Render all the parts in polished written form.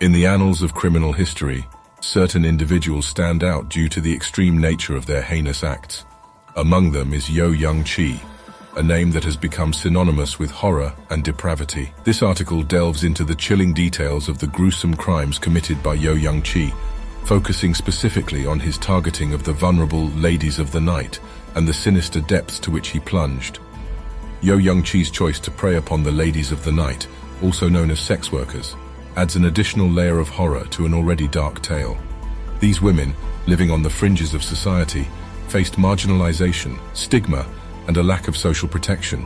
In the annals of criminal history, certain individuals stand out due to the extreme nature of their heinous acts. Among them is Yo Young Chul, a name that has become synonymous with horror and depravity. This article delves into the chilling details of the gruesome crimes committed by Yo Young Chul, focusing specifically on his targeting of the vulnerable ladies of the night and the sinister depths to which he plunged. Yo Young Chul's choice to prey upon the ladies of the night, also known as sex workers, adds an additional layer of horror to an already dark tale. These women, living on the fringes of society, faced marginalization, stigma, and a lack of social protection.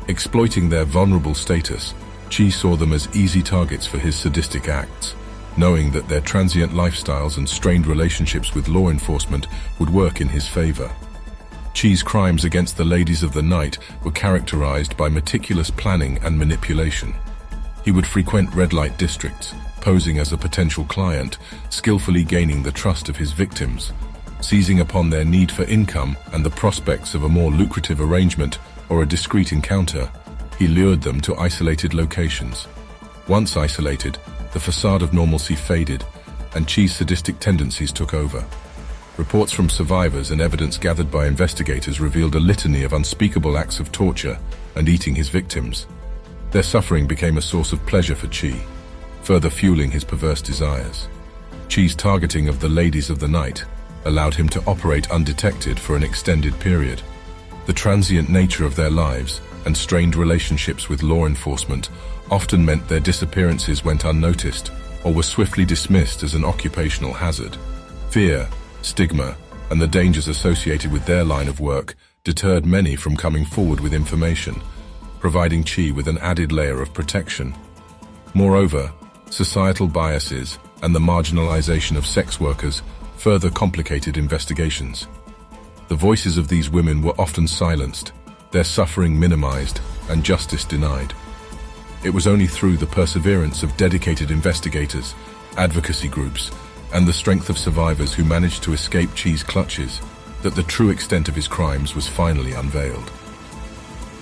Exploiting their vulnerable status, Chul saw them as easy targets for his sadistic acts, knowing that their transient lifestyles and strained relationships with law enforcement would work in his favor. Chul's crimes against the ladies of the night were characterized by meticulous planning and manipulation. He would frequent red light districts, posing as a potential client, skillfully gaining the trust of his victims. Seizing upon their need for income and the prospects of a more lucrative arrangement or a discreet encounter, he lured them to isolated locations. Once isolated, the facade of normalcy faded, and Chul's sadistic tendencies took over. Reports from survivors and evidence gathered by investigators revealed a litany of unspeakable acts of torture and eating his victims. Their suffering became a source of pleasure for Chul, further fueling his perverse desires. Chul's targeting of the ladies of the night allowed him to operate undetected for an extended period. The transient nature of their lives and strained relationships with law enforcement often meant their disappearances went unnoticed or were swiftly dismissed as an occupational hazard. Fear, stigma, and the dangers associated with their line of work deterred many from coming forward with information, providing Chul with an added layer of protection. Moreover, societal biases and the marginalization of sex workers further complicated investigations. The voices of these women were often silenced, their suffering minimized, and justice denied. It was only through the perseverance of dedicated investigators, advocacy groups, and the strength of survivors who managed to escape Chul's clutches that the true extent of his crimes was finally unveiled.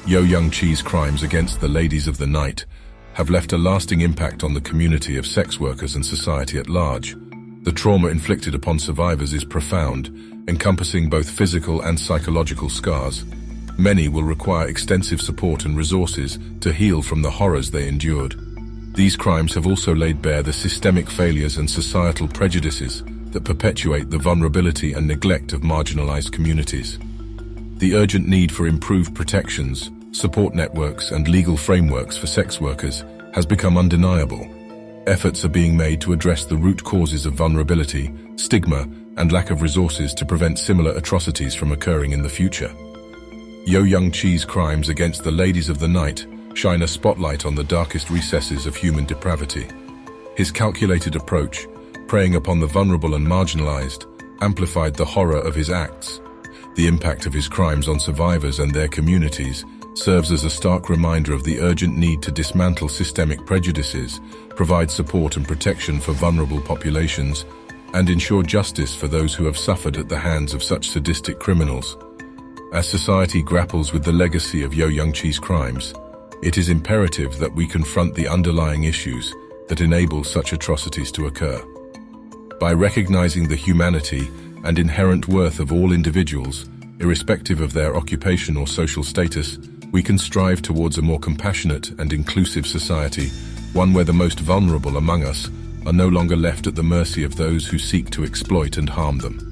Yo Young Chul's crimes against the ladies of the night have left a lasting impact on the community of sex workers and society at large. The trauma inflicted upon survivors is profound, encompassing both physical and psychological scars. Many will require extensive support and resources to heal from the horrors they endured. These crimes have also laid bare the systemic failures and societal prejudices that perpetuate the vulnerability and neglect of marginalized communities. The urgent need for improved protections, support networks, and legal frameworks for sex workers has become undeniable. Efforts are being made to address the root causes of vulnerability, stigma, and lack of resources to prevent similar atrocities from occurring in the future. Yo Young Chul's crimes against the ladies of the night shine a spotlight on the darkest recesses of human depravity. His calculated approach, preying upon the vulnerable and marginalized, amplified the horror of his acts. The impact of his crimes on survivors and their communities serves as a stark reminder of the urgent need to dismantle systemic prejudices, provide support and protection for vulnerable populations, and ensure justice for those who have suffered at the hands of such sadistic criminals. As society grapples with the legacy of Yo Young Chul's crimes, it is imperative that we confront the underlying issues that enable such atrocities to occur. By recognizing the humanity and inherent worth of all individuals, irrespective of their occupation or social status, we can strive towards a more compassionate and inclusive society, one where the most vulnerable among us are no longer left at the mercy of those who seek to exploit and harm them.